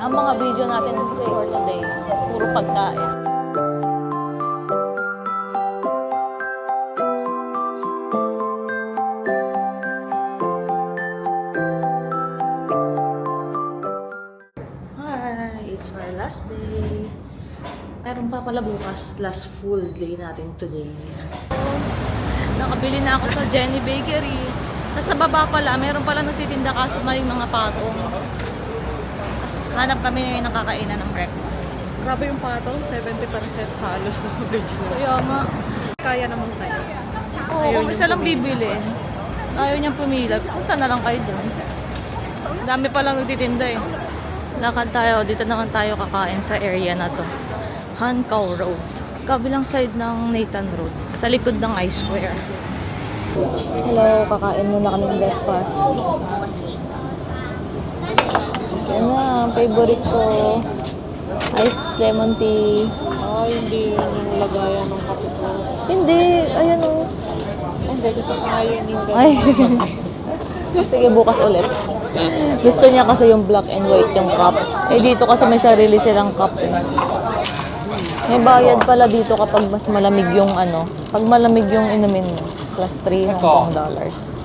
Ang mga video natin for today, puro pagkain. Hi! It's our last day. Meron pa pala bukas, last full day natin today. Nakabili na ako sa Jenny Bakery. Tapos sa baba pala, meron pala nagtitinda kaso may mga patong. Tapos hanap kami ngayon ng kakainan ng breakfast. Grabe yung patong, 70% halos ng original. Kaya nga. Kaya naman tayo. Oo, kung isa lang bibili. Ayaw niyang pumila. Punta na lang kayo doon. Dami palang nagtitinda eh. Lakad tayo. Dito naman tayo kakain sa area na to. Hancow Road. Kabilang side ng Nathan Road. Sa likod ng I-Square. Hello, kakain muna kami ng breakfast. Yan na, favorite ko. Iced lemon tea. Hindi yun yung lagayan ng kape ko. Hindi, ayan o. Hindi, gusto ko nga yun yung Ay. Sige, bukas ulit. Gusto niya kasi yung black and white yung cup. Eh dito kasi may sarili silang cup eh. May bayad pala dito kapag mas malamig yung ano. Pag malamig yung inumin mo. Plus 3 Hong Kong dollars.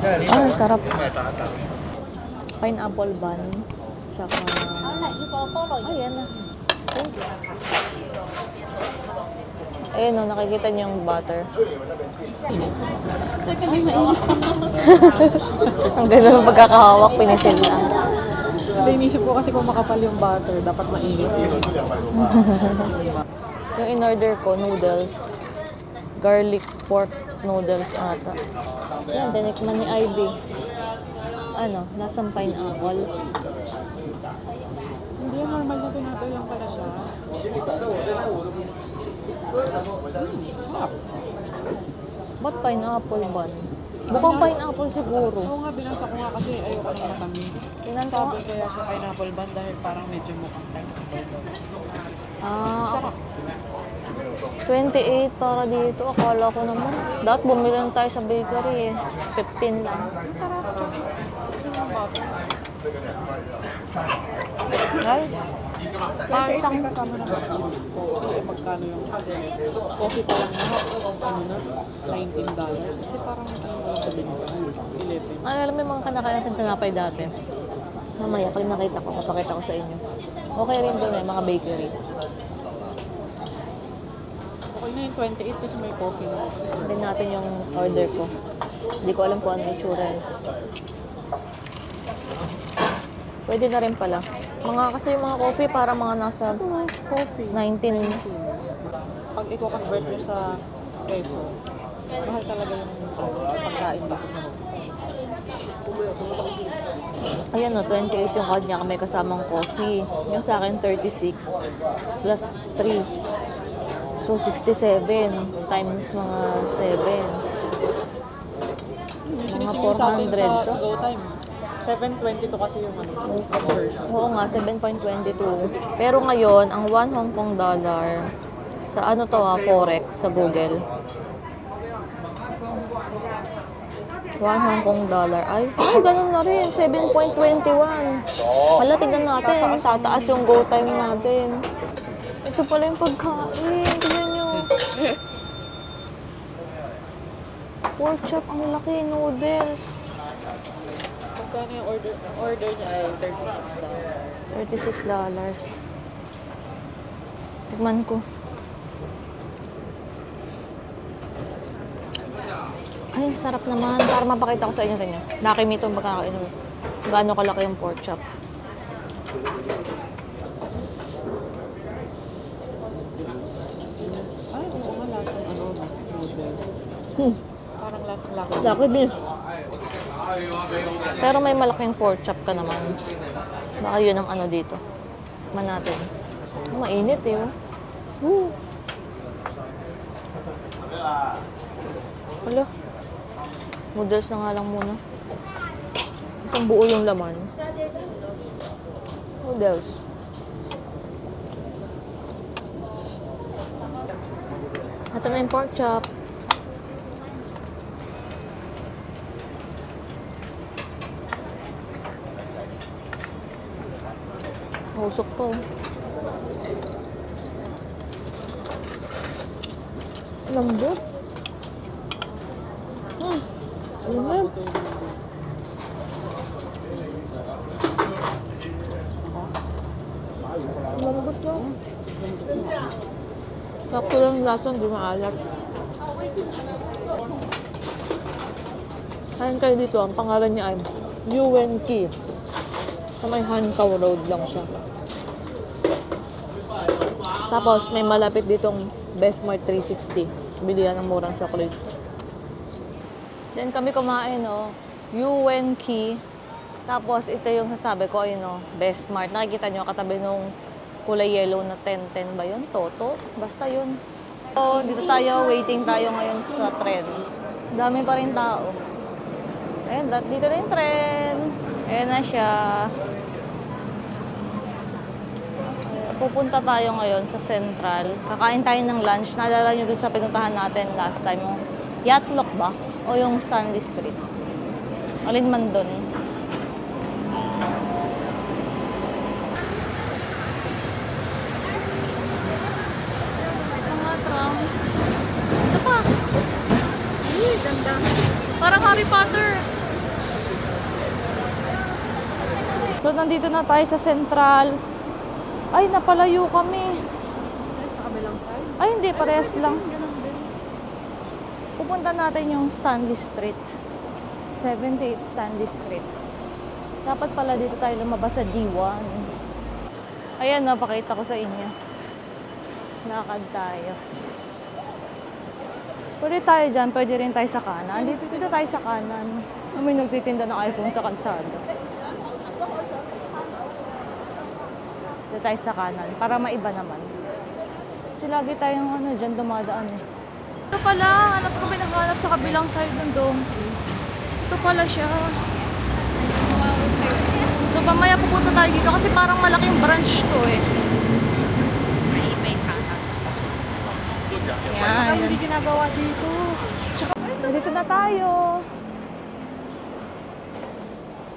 Ah, sarap. Pineapple bun. Tsaka... Ayan na. Ayan o, nakikita niyo yung butter. Ang ganda ng pagkakahawak, pinisil na. Hindi, inisip ko kasi kung makapal yung butter, dapat mainit. Yung in-order ko, noodles. Garlic pork noodles ata. Yan, tinikman ni Ivy. Ano, lasang pineapple. Hindi yan normal na tinapay lang pala siya. Ba't pineapple bun? Mukhang pineapple siguro. Oo nga, binasa ko nga kasi ayoko ng matamis. Tinanto Sabi kaya sa pineapple bun dahil parang medyo mukhang pineapple. Ah, 28 para dito. Akala ko naman. Dapat bumili lang tayo sa bakery eh. 15 lang. Ang sarap siya. Yun ang butter. Ay, Kahit parang may kasama ng coffee. Kasi magkano yung coffee pa lang na ano na, $19. Kasi parang ano lang sa binigay. 11. alam mo yung mga kanakain natin tinapay dati. Mamaya, pag nakita ko, papakita ko sa inyo. Okay rin doon eh, mga bakery. Okay na yung 28 kasi may coffee na. Tingnan natin yung order ko. Hindi ko alam kung ano yung itsura eh. Pwede na rin pala. Mga kasi yung mga coffee para mga nasa Coffee. 19. Pag i-convert nyo sa peso, mahal talaga yung pagkain dito sa Ayan o, 28 yung card niya may kasamang coffee. Yung sa akin, 36 plus 3. So, 67 times mga 7. Mga 400 to. Go time. 7.22 kasi yung ano, conversion. Oo nga, 7.22. Pero ngayon, ang 1 Hong Kong dollar sa ano to Forex sa Google. 1 Hong Kong dollar. Ay, ganun na rin. 7.21. Hala, tignan natin. Tataas yung go time natin. Ito pala yung pagkain. Tignan nyo. Pork chop, ang laki. Noodles. Magkano yung order niya ay $36. $36. Tikman ko. Ay, sarap naman. Para mapakita ko sa inyo ito. Nakimi itong pagkakain. Gaano kalaki yung pork chop. Ay, oo nga, lasang ano, noodles. Parang lasang laki. Laki din. Pero may malaking pork chop ka naman. Baka yun ang ano dito. Man natin. Mainit eh. Woo! Hala. Noodles na nga lang muna. Isang buo yung laman. Noodles. Ito na yung pork chop. Usok to. Lambot. Ayun na. Lambot na. Sakto lang yung lasa, hindi maalat. Kain kayo dito, ang pangalan niya ay UNK. Sa may Hankaw Road lang siya. Tapos may malapit ditong Bestmart 360. Bilihan ng murang chocolates. Then kami kumain, no? UNK. Tapos ito yung sasabi ko, ayun, no? Bestmart. Nakikita nyo katabi nung kulay yellow na 1010 ba yun? Toto? Basta yun. So, dito tayo. Waiting tayo ngayon sa tren. Dami pa rin tao. Ayun, dito na yung tren. Ayan na siya. Pupunta tayo ngayon sa Central. Kakain tayo ng lunch. Naalala nyo doon sa pinuntahan natin last time. Yung Yatlok ba? O yung Stanley Street? Alin man doon. Mga tram. Ito pa. Uy, ganda. Parang Harry Potter. So, nandito na tayo sa Central. Ay, napalayo kami. Ay, sa kabilang tayo. Ay, hindi. Parehas lang. Ganun din. Pupunta natin yung Stanley Street. 78 Stanley Street. Dapat pala dito tayo lumabas sa D1. Ayan, napakita ko sa inyo. Lakad tayo. Pwede tayo dyan, pwede rin tayo sa kanan. Dito tayo sa kanan. May nagtitinda ng iPhone sa kalsada. Dito tayo sa kanan, para maiba naman. Kasi lagi tayong dyan dumadaan eh. Ito pala, hanap ko pinaghanap sa kabilang side ng donkey. Ito pala siya. So, pamaya pupunta tayo dito kasi parang malaking branch to eh. Ay, Yan. hindi ginagawa dito. Tsaka, Dito na tayo.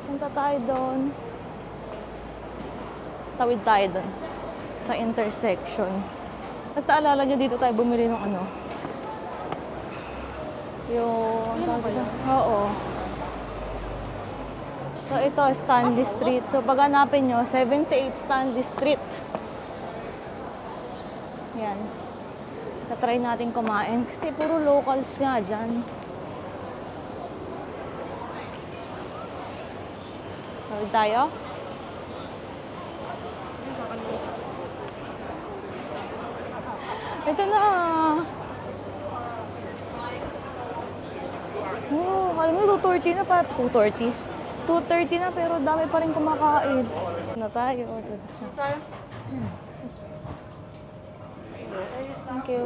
Punta tayo doon. Tawid tayo doon. Sa intersection. Basta alala nyo dito tayo bumili ng ano. Yung... Yan ba yun? Oo. So ito, Stanley Street. So pag hanapin nyo, 78 Stanley Street. Yan. Tatry natin kumain. Kasi puro locals nga dyan. Tawid tayo? Ito na. Oh, alam mo, 2:30 na pa. 2:30. 2:30 na pero dami pa rin kumakain. Na tayo. Thank you.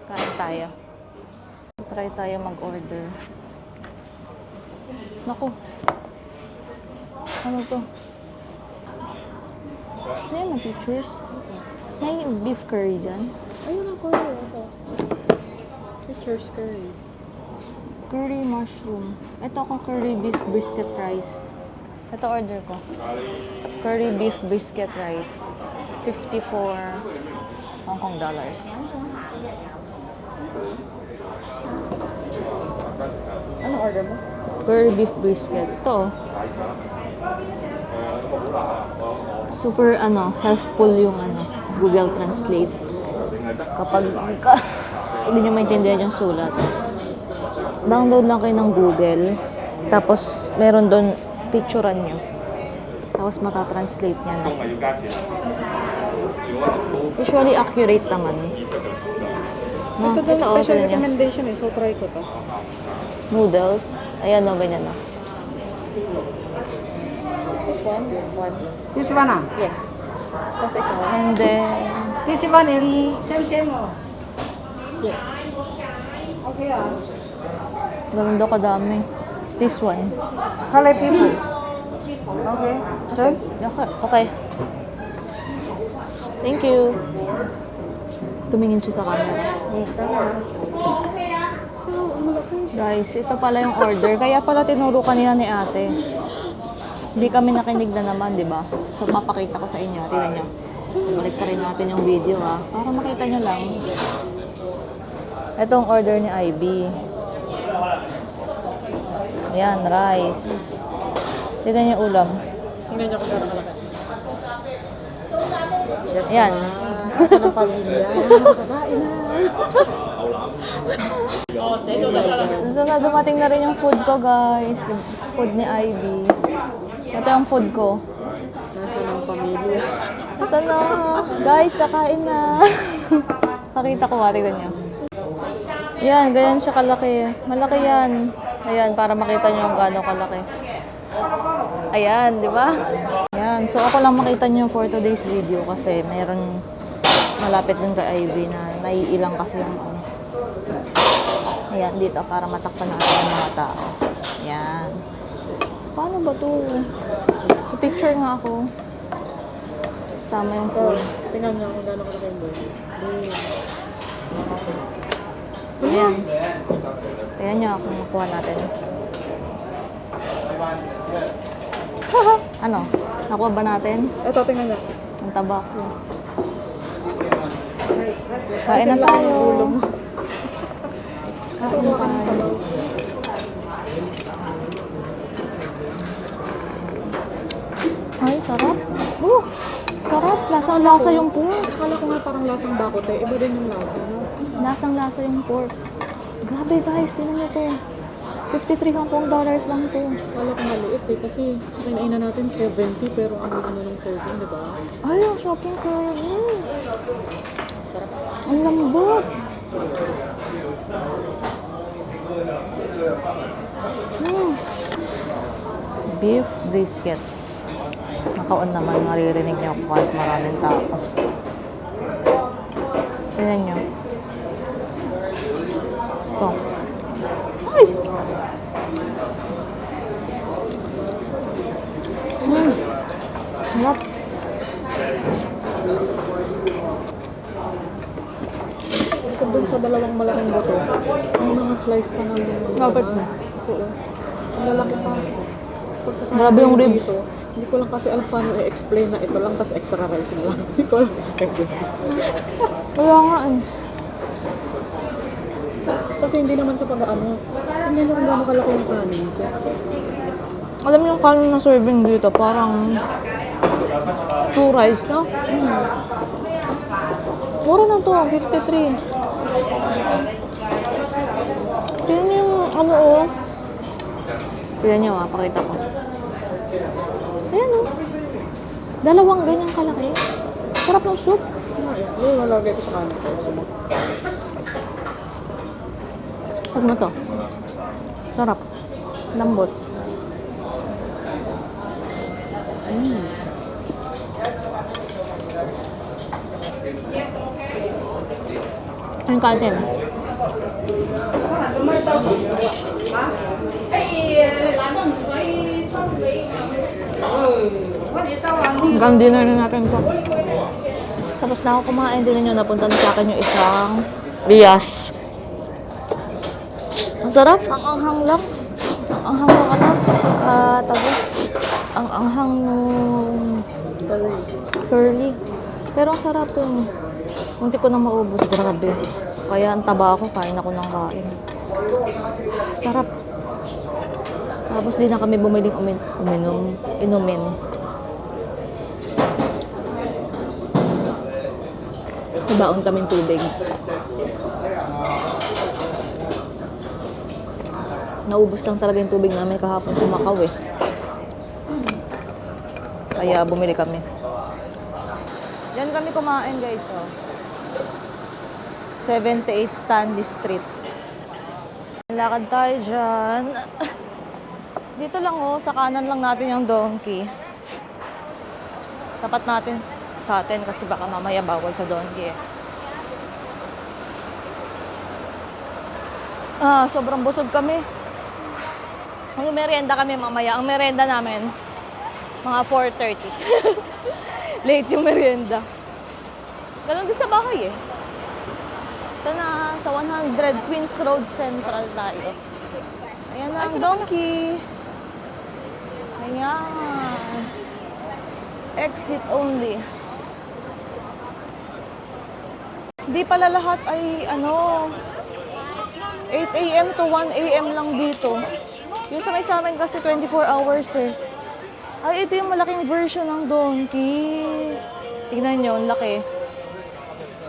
Kain tayo. Try tayo mag-order. Naku. Ano to? May mga pictures. May beef curry dyan. ayun ang curry. Ito. Pictures curry. Curry mushroom. Ito ako curry beef brisket rice. Ito order ko. Curry beef brisket rice. 54 Hong Kong dollars. Ano order mo? Curry beef brisket. Ito. Super healthful yung Google Translate. Kapag hindi nyo maintindihan yung sulat, download lang kayo ng Google, tapos meron doon picturean nyo, tapos matatranslate niya na. Usually accurate naman. No, Ito daw yung okay special niya. recommendation eh. So, try ko to. Noodles. Ayan o, ganyan o. This one? One. This one ah? Yes. Tapos ikaw? And then, This one in same oh. Yes. Okay ah. ganun daw kadami. This one. Color people. Okay. Sure? Okay. Thank you. Tumingin siya sa camera. Guys, ito pala yung order. Kaya pala tinuro kanina ni ate. Hindi kami nakinig na naman, di ba? So, mapakita ko sa inyo. Tingnan nyo. Balik pa rin natin yung video, ha. Para makita nyo lang. Ito ang order ni Ivy. Ayan, rice. Tingnan nyo yung ulam. Tingnan niyo kung gano'n kalaki. Yes, Ayan. Asa ng pamilya. Kakain na. So, na dumating na rin yung food ko, guys. Yung food ni Ivy. Ito yung food ko. Nasa ng pamilya. Ito na. Guys, kakain na. Pakita ko, tingnan nyo. Yan, ganyan siya kalaki. Malaki yan. Ayan, para makita nyo kung gaano kalaki. Ayan, di ba? Ayan, so ako lang makita nyo for today's video kasi mayroon malapit din kay Ivy na naiilang kasi yung ano. Ayan, dito para matakpan natin ang mga tao. Ayan. Paano ba to? Picture nga ako. Sama yung food. Tingnan niyo kung gano'n kalaki yung boy. Ayan. Tingnan nyo kung nakuha natin. Ano? Nakuha ba natin? Ito, tingnan niyo. Ang taba ko. Kain na tayo. Kain na tayo. Ay, sarap. Sarap. Lasang-lasa yung pork. Akala ko nga parang lasang bakot eh. Iba din yung lasa, no? Lasang-lasa yung pork. Grabe guys, tingnan nyo to. 53 Hong Kong dollars lang to. Akala ko maliit eh. Kasi sa kinainan natin 70 pero ang ano ng serving, di ba? Ay, ang shopping cart. Sarap. Ang lambot. Beef brisket. Nakaon naman, maririnig niyo kahit maraming tao. Tingnan niyo. Ito. Ay! Sarap. Ito dun sa dalawang malaking bato. Ang mga slice pa ng... Dapat na. Oo. Ang lalaki pa. Pagkakain Grabe yung ko ribs. dito, hindi ko lang kasi alam paano i-explain na ito lang, tapos extra rice na lang. Hindi ko alam i-explain. Kaya nga eh. Kasi hindi naman sa pag-ano. Hindi naman gano'ng kalaki yung kanin. Alam niyo yung kanin na serving dito, parang 2 rice, no? Mura na to, 53. Tignan niyo yung ano oh. Tignan niyo pakita ko. Ayan oh. Dalawang ganyang kalaki. Sarap ng soup. Hindi, malagay ko sa kanin. Pag mo to. Sarap. Lambot. Yung kanin. Hanggang dinner na natin to. Tapos na ako kumain din ninyo. Napunta na sa akin yung isang Rias. Ang sarap. Ang anghang lang. Ang anghang ng ano. Ang anghang nung curry. Pero ang sarap yun. Hindi ko na maubos. Grabe. Kaya ang taba ako. Kain ako ng kain. Sarap. Tapos di na kami bumiling inumin. Nabaon kaming tubig. Naubos lang talaga yung tubig namin kahapon sa Macau eh. Kaya bumili kami. Yan kami kumain guys oh. 78 Stanley Street. Lakad tayo dyan. Dito lang oh, sa kanan lang natin yung donkey. Tapat natin sa atin kasi baka mamaya bawal sa donkey eh. Sobrang busog kami. Mag-merienda kami mamaya. Ang merienda namin, mga 4:30. Late yung merienda. Ganun din sa bahay eh. Ito na, sa 100 Queens Road Central tayo. Ayan na ang donkey. Ayan. Exit only. Di pala lahat ay 8 a.m. to 1 a.m. lang dito. Yung sa amin kasi 24 hours eh. Ay, ito yung malaking version ng donkey. Tignan nyo, ang laki.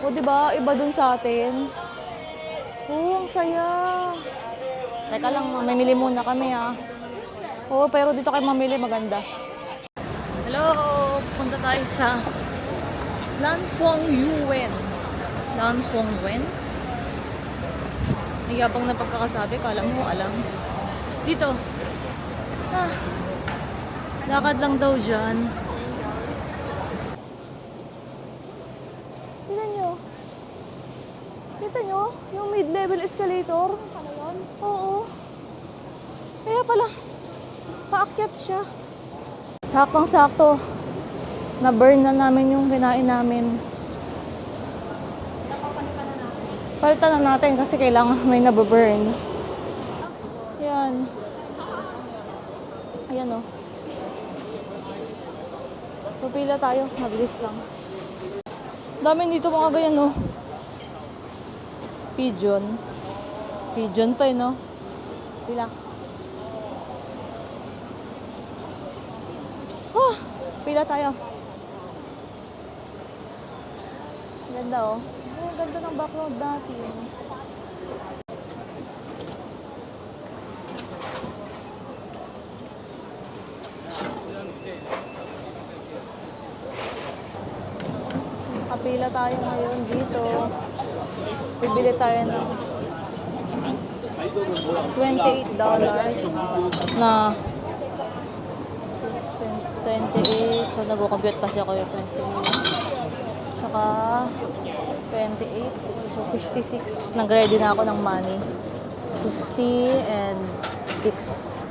O, diba? Iba dun sa atin. Oo, ang saya. Teka lang, mamimili muna kami Oo, pero dito kayo mamili, maganda. Hello! Punta tayo sa Lanfong Yuen. Lanfong Yuen? Mayabang na pagkakasabi, kala mo alam. Dito. Lakad lang daw dyan. Tignan nyo. Kita nyo? Yung mid-level escalator. Ano yun? Oo. Kaya pala, paakyat siya. Saktong-sakto. Na-burn na namin yung kinain namin. Palitan na natin kasi kailangan may nababurn. Yan. Ayan o. So, pila tayo. Mabilis lang. Dami dito mga ganyan o. Pigeon. Pigeon pa no? Pila. Oh! Pila tayo. Ganda oh. Ang ganda ng background natin. Kapila tayo ngayon dito. Bibili tayo ng $28 na 28. So, nag-compute kasi ako yung 28. Saka 28. So, 56. Nag-ready na ako ng money. 50 and 6.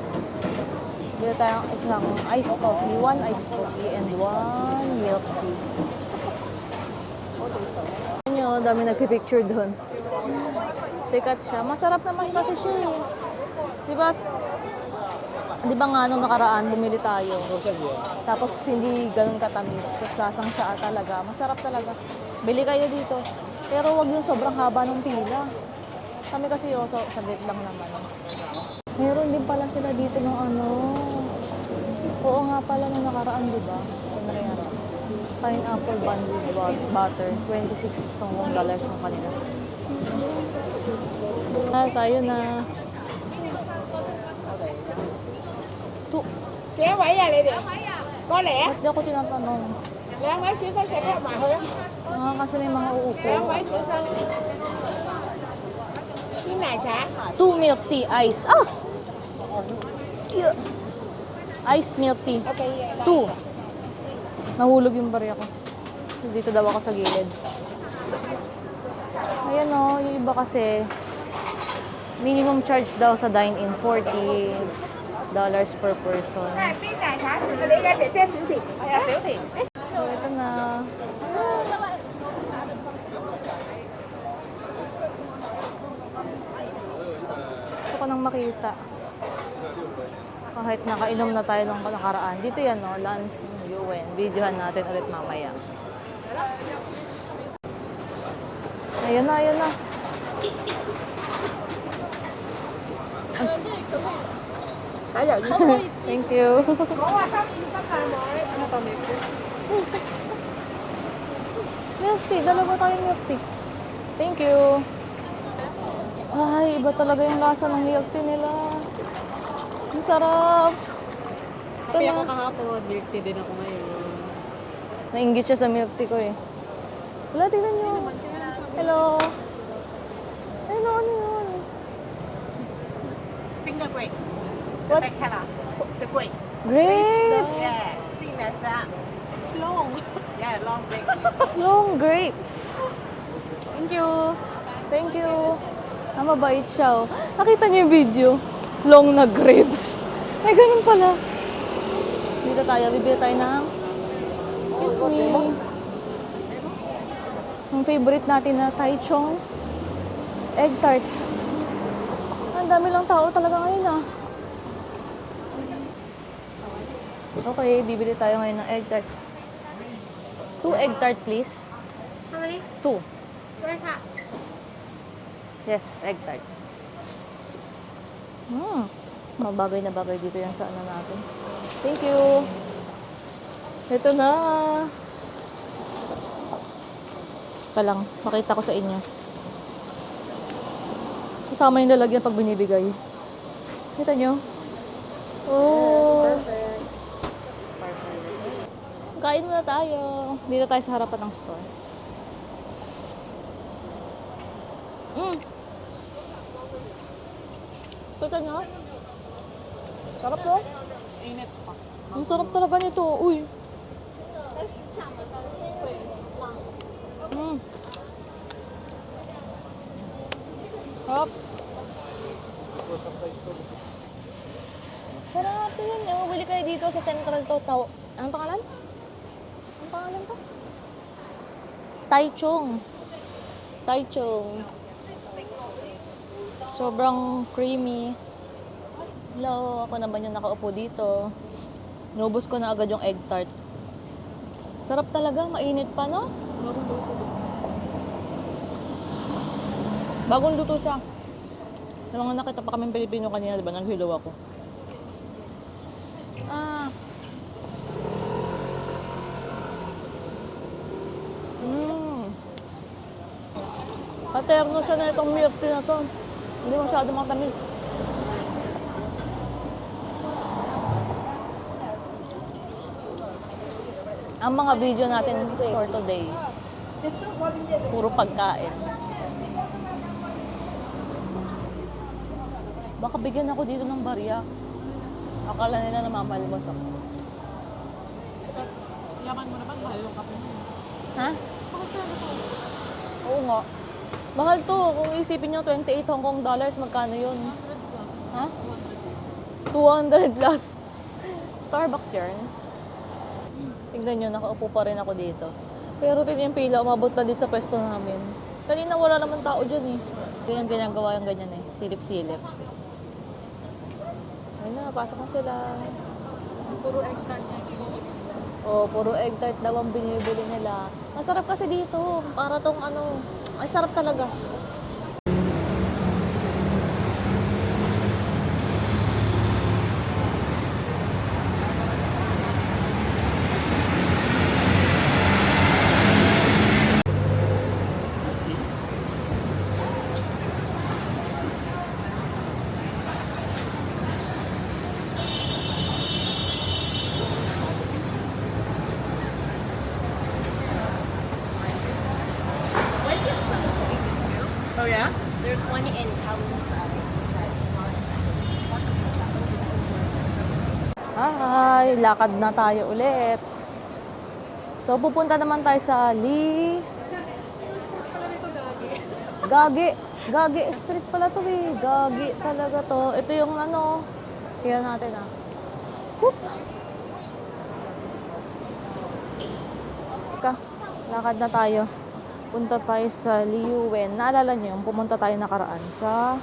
Bili tayong isang iced coffee. 1 iced coffee and 1 milk tea. Nyo, dami nagpipicture doon. Sikat siya. Masarap naman kasi siya eh. Diba nga nung nakaraan, bumili tayo. Tapos hindi ganun katamis. Tapos lasang tsaa talaga. Masarap talaga. Bili kayo dito. Pero wag yung sobrang haba ng pila. Kami kasi saglit lang naman. Meron din pala sila dito ng Oo nga pala nung nakaraan, diba? Pineapple bun with butter. $26 yung kanila. Tayo na. Kéo vậy à Lệ Điện? Có lẽ. Ba't di ako tinatanong? Lấy mấy xíu xanh sẽ phép mà thôi. Kasi may mga uupo. Lấy mấy xíu xanh. Cái này chả? 2 milk tea ice. Iced milk tea. Ok. 2. Nahulog yung barya ko. Dito daw ako sa gilid. Ayan yung iba kasi minimum charge daw sa dine-in $40 per person. Cái này chả? Cái đấy ra sẽ chết xíu thịt. Xíu thịt. So ito na. Gusto ko nang makita. Kahit nakainom na tayo ng nakaraan. Dito yan lunch Yuen. Videohan natin ulit mamaya. Ayan na, ayan na. Thank you. Milk tea. Dalawa tayong milk tea. Thank you. Ay, iba talaga yung lasa ng milk tea nila. Ang sarap. Kape ako kahapon, milk tea din ako ngayon. Nainggit siya sa milk tea ko eh. Wala, tignan nyo. Hello. Hello, ano yun? Finger grape. What's color? The grape. grapes? Yeah. See that's it's long. Yeah, long grape. Long grapes. Thank you. Thank you. Mabait siya Nakita niyo yung video? Long na grapes. Ay, ganun pala. Dito tayo. Bibili tayo ng excuse me. Ang favorite natin na Taichung egg tart. Ang dami lang tao talaga ngayon Okay, bibili tayo ngayon ng egg tart. 2 egg tart, please. How many? 2. Where's that? Yes, egg tart. Mabagay na bagay dito yan sa ano natin. Thank you. Ito na. Lang, makita ko sa inyo. Kasama yung lalagyan pag binibigay. Kita nyo? Oh. Kain muna tayo. Dito tayo sa harapan ng store. Kita nyo? Sarap to. Init pa. Ang sarap talaga nito. Uy. Sarap. Sarap yun. Bumili kayo dito sa Central Totaw. Anong pangalan? Anong pangalan to? Taichung. Taichung. Sobrang creamy. Hello, ako naman yung nakaupo dito. Nubos ko na agad yung egg tart. Sarap talaga, mainit pa, no? Bagong luto siya. Nung nakita pa kami Pilipino kanina, di ba? Naghilaw ako. Paterno siya na itong milk tea na to. Hindi masyado matamis. Ang mga video natin for today, puro pagkain. Baka bigyan ako dito ng barya. Akala nila namamalmas ako. Yaman mo naman, mahal yung kape mo. Ha? Oo nga. Mahal to. Kung isipin nyo, 28 Hong Kong dollars, magkano yun? 100 plus. Ha? 200 plus. Starbucks yarn. Tingnan nyo, nakaupo pa rin ako dito. Pero tingnan yung pila, umabot na dito sa pwesto namin. Kanina wala naman tao dyan eh. Ganyan ginagawa yung ganyan eh. Silip-silip. Ayun na, pasok na sila. Puro egg tart niya. Oh, puro egg tart daw ang binibili nila. Masarap kasi dito. Para tong ano, ay sarap talaga. Oh yeah? There's one in Calvin's Hi! Lakad na tayo ulit. So, pupunta naman tayo sa Gagi Street pala to eh. Gagi talaga to. Ito yung ano. Tingnan natin ah. Whoop! Lakad na tayo. Punta tayo sa Liuwen. Naalala nyo yung pumunta tayo nakaraan sa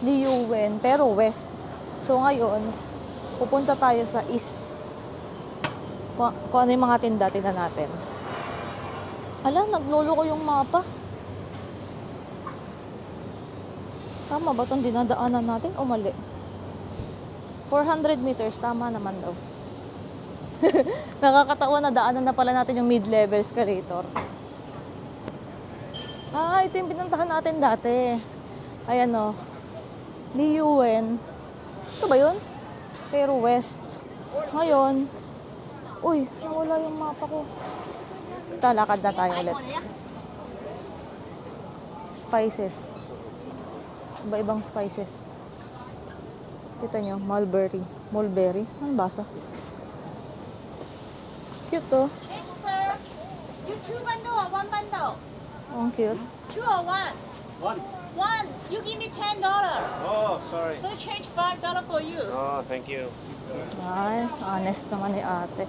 Liuwen, pero west. So ngayon, pupunta tayo sa east. Kung ano yung mga tinda, tingnan natin. Ala, naglolo ko yung mapa. Tama ba itong dinadaanan natin o mali? 400 meters, tama naman daw. Nakakatawa na daanan na pala natin yung mid-level escalator. Ito yung pinuntahan natin dati. Ayan o. Liuwen. Ito ba yun? Pero west. Ngayon, uy, nawala yung mapa ko. Talakad na tayo ulit. Spices. Iba-ibang spices. Kita nyo, mulberry. Mulberry? Ano basa? Cute to. Hey, sir. You 2 bundle or 1 bundle? Ang cute. 2 or 1? One. 1. You give me $10. Oh, sorry. So change $5 for you. Oh, thank you. Ay, honest naman ni ate.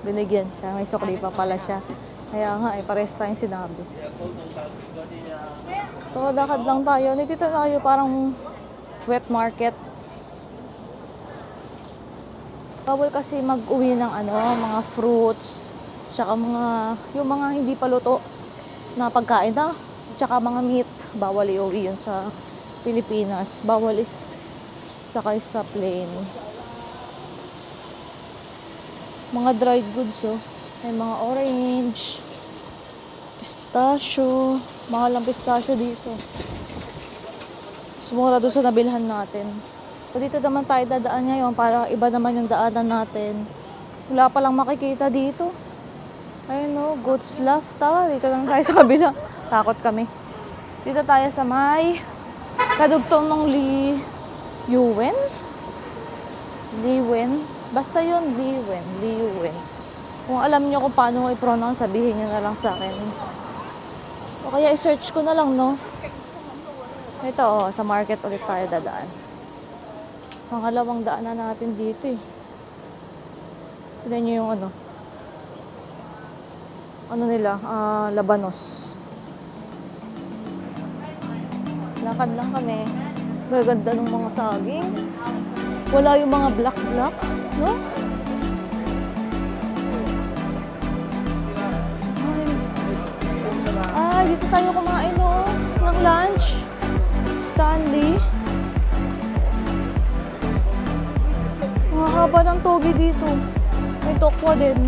Binigyan siya. May sukli pa pala siya. Kaya nga eh, pares tayong sinabi. Ito, lakad lang tayo. Dito tayo parang wet market. Bawal kasi mag-uwi ng mga fruits, tsaka yung mga hindi pa luto na pagkain na, tsaka mga meat, bawal i-uwi yun sa Pilipinas. Bawal is sakay sa plane. Mga dried goods, oh. May mga orange, pistachio. Mahal ang pistachio dito. Sumura doon sa nabilhan natin. So, dito naman tayo dadaan ngayon para iba naman yung daanan natin. Wala palang makikita dito. Ayun no, goods left. Dito naman tayo sa kabila. Takot kami. Dito tayo sa may kadugtong ng Liwen. Basta yun, Liwen. Kung alam niyo kung paano i-pronounce, sabihin niyo na lang sa akin. O kaya i-search ko na lang, no? Ito, sa market ulit tayo dadaan. Pangalawang daanan natin dito, eh. Tignan niyo yung labanos. Lakad lang kami. Gaganda ng mga saging. Wala yung mga black, no? Ay, dito tayo kumain, no? Ng lunch. Stanley. Mahaba ng togi dito. May tokwa din.